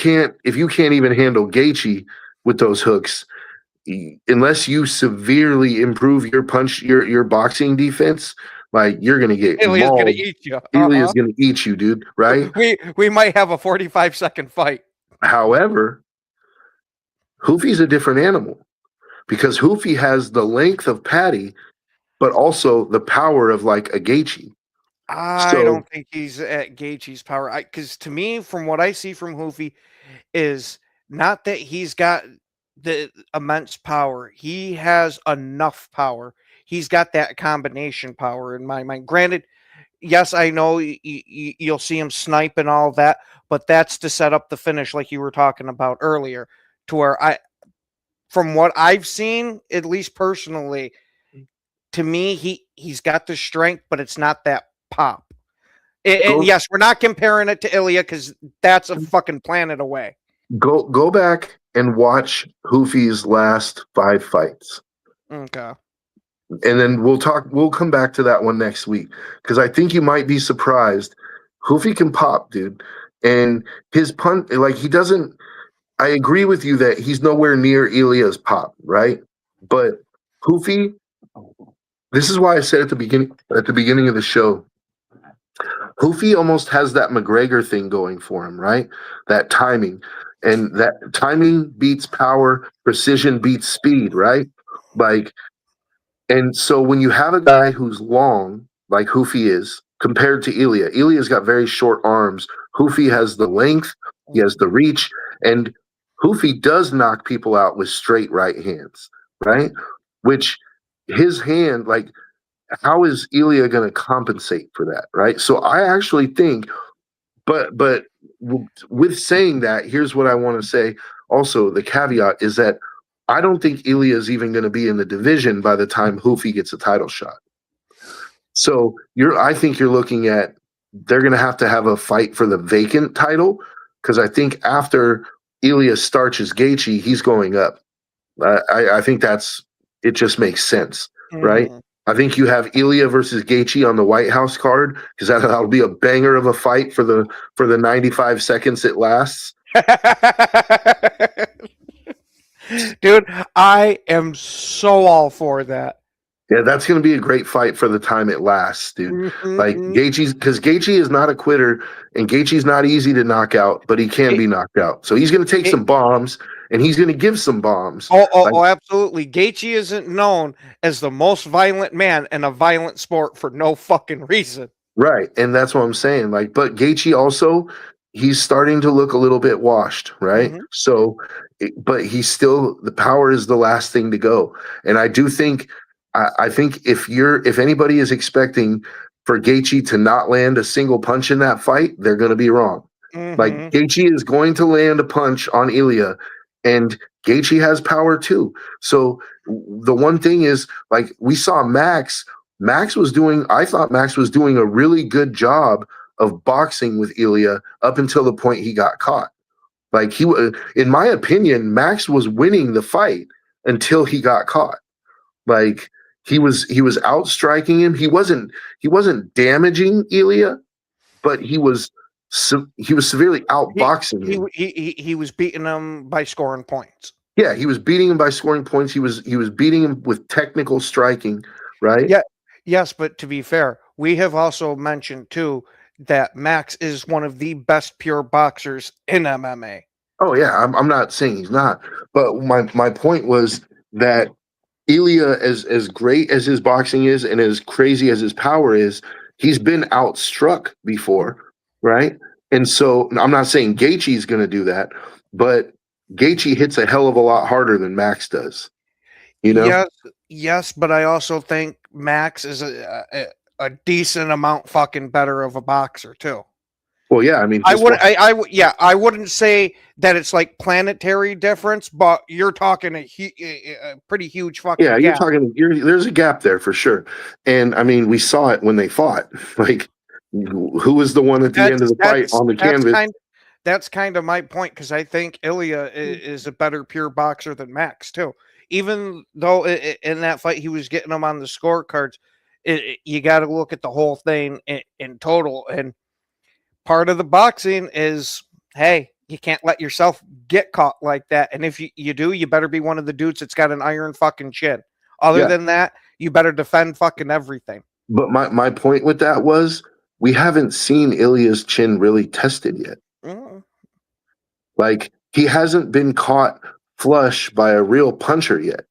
can't even handle Gaethje with those hooks, unless you severely improve your boxing defense, like you're gonna get Ilya's mauled. gonna eat you. Ilya's gonna eat you, dude. Right? We might have a 45-second fight. However, Hoofy's a different animal because Hoofy has the length of Patty, but also the power of like a Gaethje. I don't think he's at Gaethje's power. Because to me, from what I see from Hoofy, is not that he's got the immense power. He has enough power. He's got that combination power in my mind. Granted, yes, I know you'll see him snipe and all that, but that's to set up the finish like you were talking about earlier, to where from what I've seen, at least personally, to me, he's got the strength, but it's not that pop. And yes, we're not comparing it to Ilya because that's a fucking planet away. Go back and watch Hoofy's last 5 fights. Okay. And then we'll come back to that one next week because I think you might be surprised. Hoofy can pop, dude. And his punch, like he doesn't, I agree with you that he's nowhere near Ilya's pop, right? But Hoofy, this is why I said at the beginning of the show, Hoofy almost has that McGregor thing going for him, right? That timing. And that timing beats power, precision beats speed, right? Like, and so when you have a guy who's long, like Hoofy is, compared to Ilya's got very short arms. Hoofy has the length, he has the reach, and Hoofy does knock people out with straight right hands, right? Which his hand, like, how is Ilya going to compensate for that, right? So I actually think, but with saying that, here's what I want to say. Also, the caveat is that I don't think Ilya is even going to be in the division by the time Hoofy gets a title shot. So I think you're looking at they're going to have a fight for the vacant title because I think after Ilya starches Gaethje, he's going up. I think it just makes sense, right? I think you have Ilya versus Gaethje on the White House card because that'll be a banger of a fight for the 95 seconds it lasts. Dude, I am so all for that. Yeah, that's going to be a great fight for the time it lasts, dude. Like because Gaethje is not a quitter, and Gaethje's not easy to knock out, but he can be knocked out. So he's going to take some bombs, and he's going to give some bombs. Oh, absolutely. Gaethje isn't known as the most violent man in a violent sport for no fucking reason. Right, and that's what I'm saying. Like, but Gaethje also, he's starting to look a little bit washed, right? So, but he's still, the power is the last thing to go, and I do think. I think if anybody is expecting for Gaethje to not land a single punch in that fight, they're going to be wrong. Like Gaethje is going to land a punch on Ilya, and Gaethje has power too. So the one thing is, like, we saw Max. I thought Max was doing a really good job of boxing with Ilya up until the point he got caught. Like, in my opinion, Max was winning the fight until he got caught. Like, he was outstriking him. He wasn't damaging Ilya, but he was severely outboxing him. He was beating him by scoring points. Yeah, he was beating him by scoring points. He was beating him with technical striking, right? Yeah, yes, but to be fair, we have also mentioned too that Max is one of the best pure boxers in MMA. Oh yeah, I'm not saying he's not, but my point was that Ilya, as great as his boxing is and as crazy as his power is, he's been outstruck before, right? And so I'm not saying Gaethje is going to do that, but Gaethje hits a hell of a lot harder than Max does. You know? Yes, but I also think Max is a decent amount fucking better of a boxer too. Well, yeah, I mean, I wouldn't say that it's like planetary difference, but you're talking a pretty huge fucking yeah, gap. There's a gap there for sure, and I mean, we saw it when they fought. Like, who was the one at the end of the fight on the canvas? That's kind of my point, because I think Ilya is a better pure boxer than Max too. Even though in that fight he was getting them on the scorecards, you got to look at the whole thing in total. And part of the boxing is, hey, you can't let yourself get caught like that. And if you do, you better be one of the dudes that's got an iron fucking chin. Other than that, you better defend fucking everything. But my point with that was, we haven't seen Ilya's chin really tested yet. Like, he hasn't been caught flush by a real puncher yet,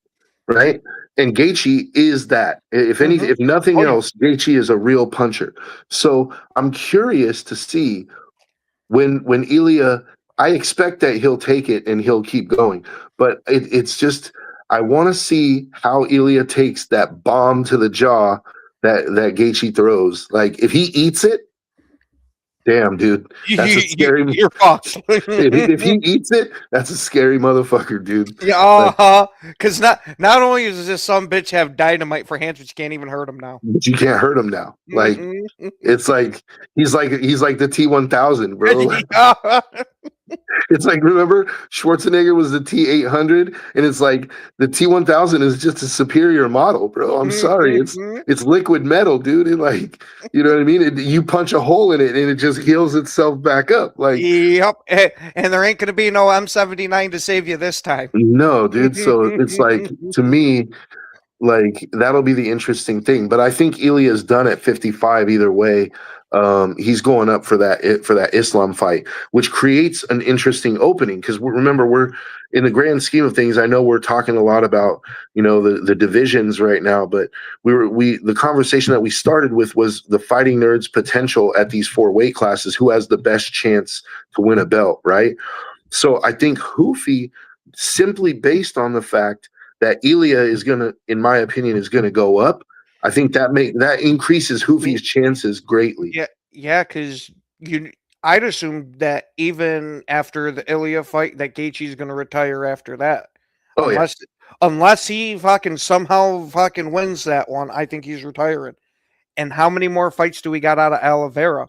right? And Gaethje is that. If nothing else, Gaethje is a real puncher. So I'm curious to see when Ilya. I expect that he'll take it and he'll keep going, but it's just, I want to see how Ilya takes that bomb to the jaw that Gaethje throws. Like, if he eats it, damn, dude, that's a scary. You're fucked. if he eats it, that's a scary motherfucker, dude. Yeah, because not only does this some bitch have dynamite for hands, but you can't even hurt him now. But you can't hurt him now. Like, it's like he's like the T-1000, bro. It's like, remember, Schwarzenegger was the T-800, and it's like the T-1000 is just a superior model, bro. I'm sorry, it's liquid metal, dude. And, like, you know what I mean? You punch a hole in it, and it just heals itself back up. Like, yep. And there ain't gonna be no M79 to save you this time. No, dude. So it's like, to me, like, that'll be the interesting thing. But I think Ilya's done at 55 either way. He's going up for that Islam fight, which creates an interesting opening, because remember, we're in the grand scheme of things. I know we're talking a lot about, the divisions right now, but the conversation that we started with was the Fighting Nerds' potential at these 4 weight classes. Who has the best chance to win a belt, right? So I think Hoofi, simply based on the fact that Ilya is gonna, in my opinion, is gonna go up, I think that increases Hoofi's chances greatly. Yeah, because I'd assume that even after the Ilya fight, that Gaethje's going to retire after that. Unless he fucking somehow fucking wins that one, I think he's retiring. And how many more fights do we got out of Oliveira?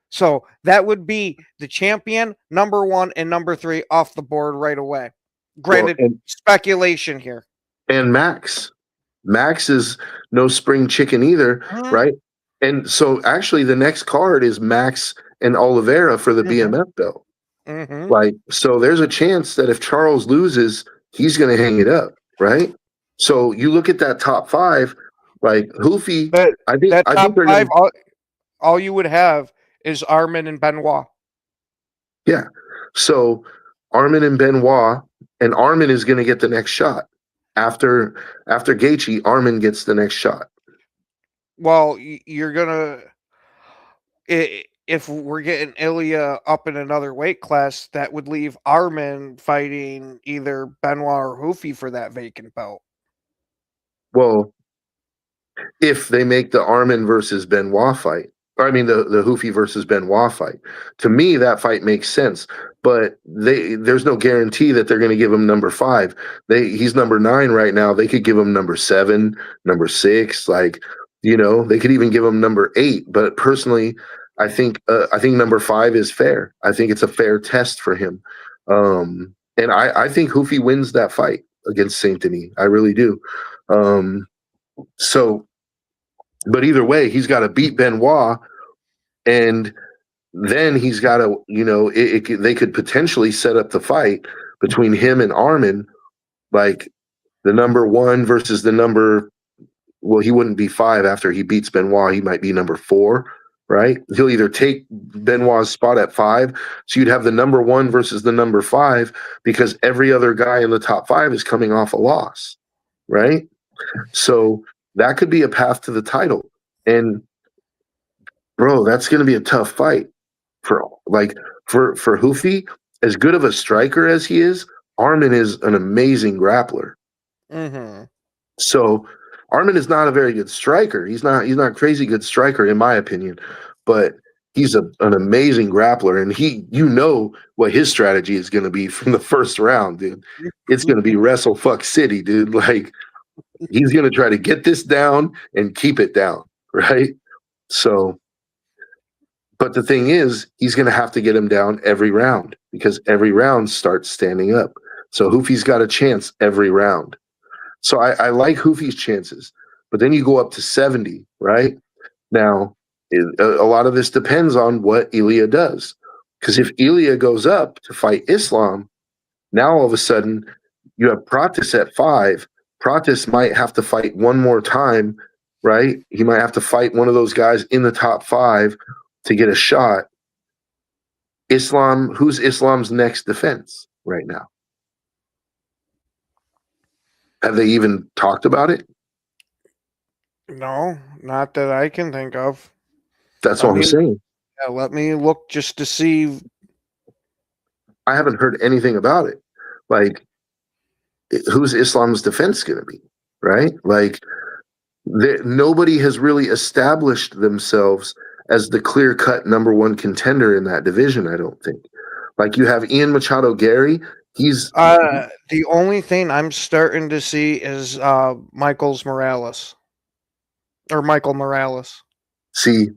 So that would be the champion, number 1 and number 3 off the board right away. Granted, speculation here. And Max is no spring chicken either, right? And so actually the next card is Max and Oliveira for the BMF belt. Like, so there's a chance that if Charles loses, he's going to hang it up, right? So you look at that top 5, like Hoofi. I think they're 5, all you would have is Armin and Benoit. Yeah. So Armin and Benoit, and Armin is going to get the next shot. After Gaethje, Armin gets the next shot. Well, you're gonna, if we're getting Ilya up in another weight class, that would leave Armin fighting either Benoit or Hoofi for that vacant belt. Well, if they make the Armin versus Benoit fight, I mean, the Hoofy versus Benoit fight. To me, that fight makes sense, but there's no guarantee that they're going to give him number 5. He's number 9 right now. They could give him number 7, number 6, like, you know, they could even give him number 8. But personally, I think number 5 is fair. I think it's a fair test for him, and I think Hoofy wins that fight against Saint Denis. I really do. So, but either way, he's got to beat Benoit. And then he's got to, you know, they could potentially set up the fight between him and Armin, like the number 1 versus the number. Well, he wouldn't be 5 after he beats Benoit. He might be number 4, right? He'll either take Benoit's spot at 5. So you'd have the number 1 versus the number 5 because every other guy in the top 5 is coming off a loss, right? So that could be a path to the title. And bro, that's going to be a tough fight for Hoofy. As good of a striker as he is, Armin is an amazing grappler. Mm-hmm. So Armin is not a very good striker. He's not a crazy good striker in my opinion, but he's an amazing grappler, and you know what his strategy is going to be from the first round, dude. It's going to be wrestle fuck city, dude. Like he's going to try to get this down and keep it down, right? So. But the thing is, he's going to have to get him down every round because every round starts standing up. So Hoofy's got a chance every round. So I like Hoofy's chances. But then you go up to 70, right? Now, a lot of this depends on what Ilya does. Because if Ilya goes up to fight Islam, now all of a sudden you have Pratis at 5. Pratis might have to fight one more time, right? He might have to fight one of those guys in the top 5 to get a shot. Who's Islam's next defense right now? Have they even talked about it? No, not that I can think of. That's what I'm saying. Yeah, let me look just to see. I haven't heard anything about it. Like, who's Islam's defense going to be, right? Like, nobody has really established themselves as the clear-cut number 1 contender in that division, I don't think. Like, you have Ian Machado Gary. He's the only thing I'm starting to see is Michael Morales. See,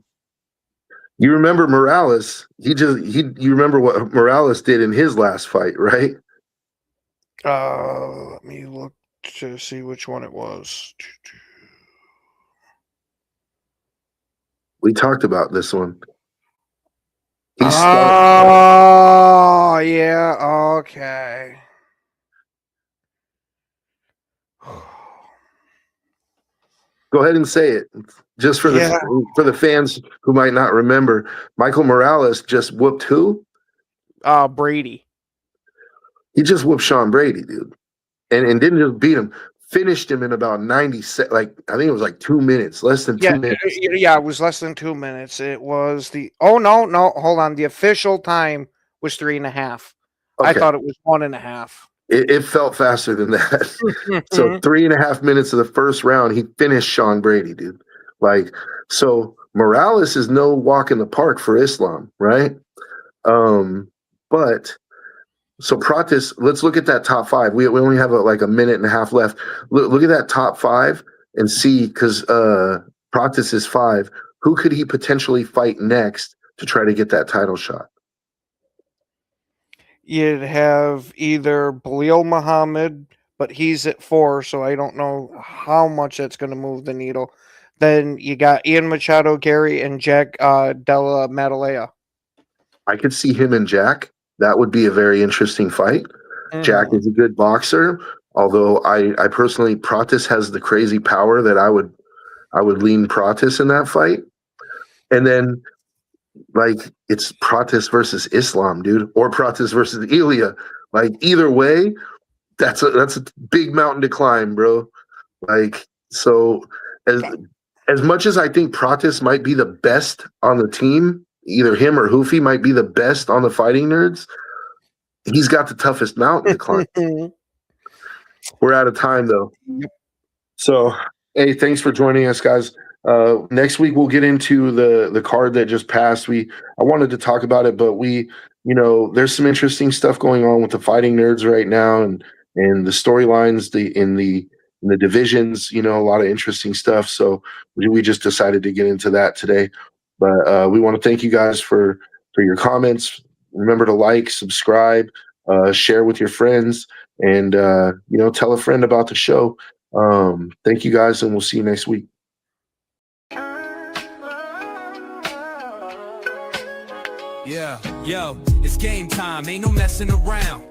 you remember Morales? You remember what Morales did in his last fight, right? Let me look to see which one it was. We talked about this one. Oh, yeah, okay. Go ahead and say it. Just for the fans who might not remember, Michael Morales just whooped who? Brady. He just whooped Sean Brady, dude. And didn't just beat him. Finished him in about 90 seconds. Like, I think it was like 2 minutes, less than 2 minutes. Yeah, it was less than 2 minutes. It was no, hold on. The official time was 3.5. Okay. I thought it was 1.5. It felt faster than that. So 3.5 minutes of the first round, he finished Sean Brady, dude. Like, so Morales is no walk in the park for Islam, right? But so Pratis, let's look at that top 5. We only have like a minute and a half left. Look at that top 5 and see, because Pratis is 5. Who could he potentially fight next to try to get that title shot? You'd have either Belal Muhammad, but he's at 4, so I don't know how much that's going to move the needle. Then you got Ian Machado Gary and Jack Della Maddalena. I could see him and Jack. That would be a very interesting fight. Jack is a good boxer, although I personally, Pratis has the crazy power that I would lean Pratis in that fight. And then, like, it's Pratis versus Islam, dude, or Pratis versus Ilya. Like, either way, that's a big mountain to climb, bro. Like, so as much as I think Pratis might be the best on the team, either him or Hoofy might be the best on the Fighting Nerds, he's got the toughest mountain to climb. We're out of time, though. So, hey, thanks for joining us, guys. Next week we'll get into the card that just passed. I wanted to talk about it, but there's some interesting stuff going on with the fighting nerds right now, and the storylines, in the divisions. A lot of interesting stuff. So we just decided to get into that today. But we want to thank you guys for your comments. Remember to like, subscribe, share with your friends, and tell a friend about the show. Thank you guys, and we'll see you next week. Yeah, yo, it's game time, ain't no messing around.